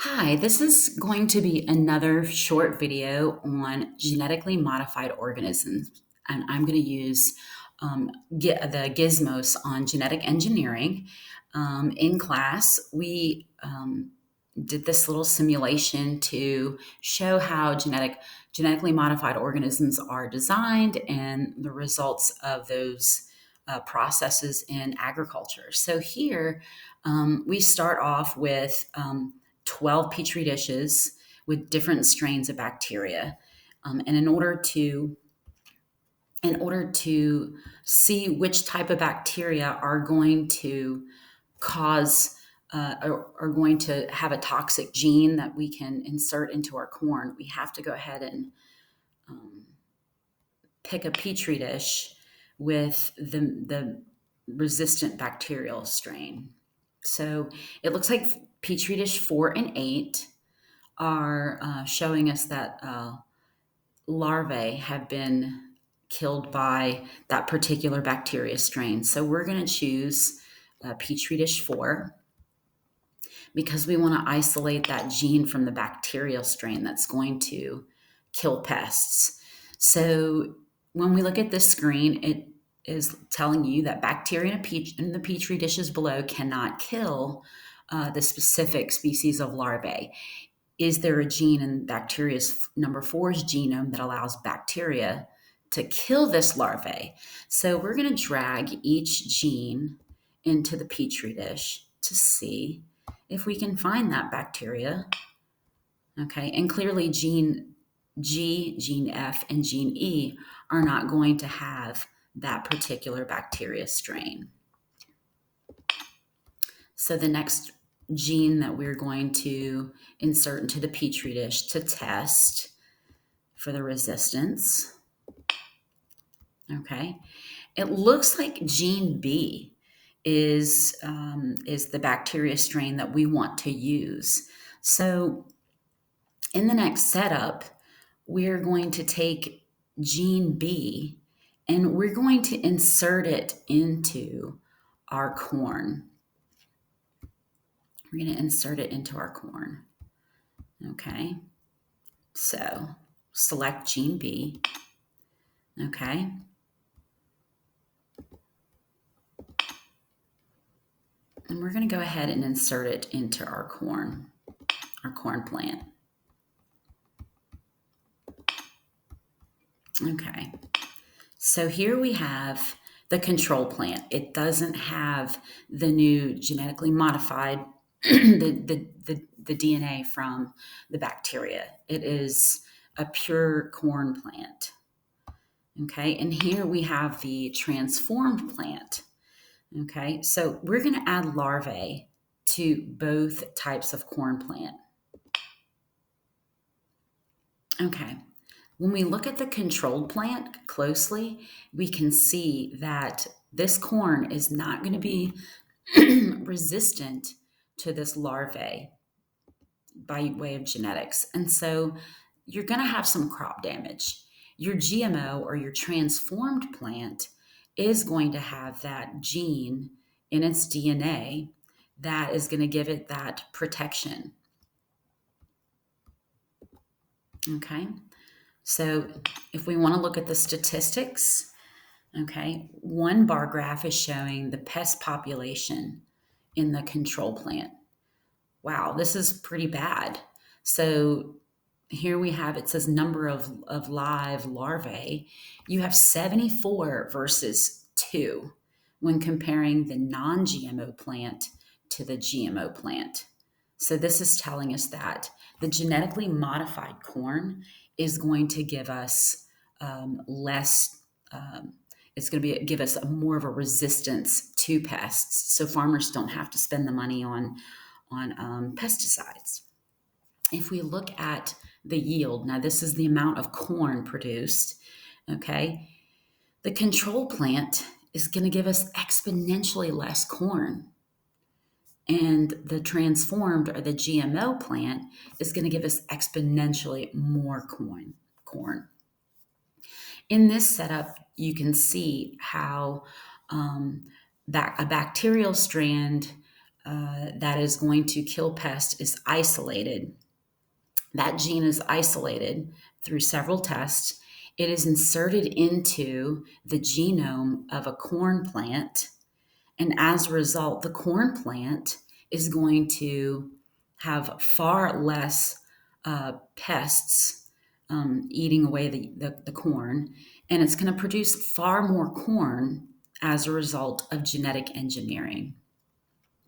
Hi, this is going to be another short video on genetically modified organisms. And I'm going to use the gizmos on genetic engineering. In class, we did this little simulation to show how genetically modified organisms are designed and the results of those processes in agriculture. So here we start off with 12 petri dishes with different strains of bacteria. And in order to see which type of bacteria are going to cause are going to have a toxic gene that we can insert into our corn, we have to go ahead and um, pick a petri dish with the resistant bacterial strain. So it looks like petri dish 4 and 8 are showing us that larvae have been killed by that particular bacteria strain. So we're going to choose petri dish 4 because we want to isolate that gene from the bacterial strain that's going to kill pests. So when we look at this screen, it is telling you that bacteria in the petri dishes below cannot kill the specific species of larvae. Is there a gene in bacteria's number 4's genome that allows bacteria to kill this larvae? So we're going to drag each gene into the petri dish to see if we can find that bacteria. Okay, and clearly gene G, gene F, and gene E are not going to have that particular bacteria strain. So the next gene that we're going to insert into the petri dish to test for the resistance. Okay, it looks like gene B is the bacteria strain that we want to use. So in the next setup, we're going to take gene B and we're going to insert it into our corn. We're going to insert it into our corn. Okay, so select gene B. Okay, and we're going to go ahead and insert it into our corn plant. Okay, so here we have the control plant. It doesn't have the new genetically modified the DNA from the bacteria. It is a pure corn plant. Okay, and here we have the transformed plant. Okay, so we're going to add larvae to both types of corn plant. Okay, when we look at the controlled plant closely, we can see that this corn is not going to be resistant to this larvae by way of genetics. And so you're going to have some crop damage. Your GMO or your transformed plant is going to have that gene in its DNA that is going to give it that protection. Okay. So if we want to look at the statistics, okay, one bar graph is showing the pest population in the control plant. Wow, this is pretty bad. So here we have, it says number of live larvae. You have 74 versus 2 when comparing the non-GMO plant to the GMO plant. So this is telling us that the genetically modified corn is going to give us less. It's going to give us more of a resistance to pests, so farmers don't have to spend the money on pesticides. If we look at the yield, now this is the amount of corn produced. Okay, the control plant is going to give us exponentially less corn. And the transformed or the GMO plant is going to give us exponentially more corn. In this setup, you can see how a bacterial strand that is going to kill pests is isolated. That gene is isolated through several tests. It is inserted into the genome of a corn plant. And as a result, the corn plant is going to have far less pests eating away the corn. And it's going to produce far more corn as a result of genetic engineering.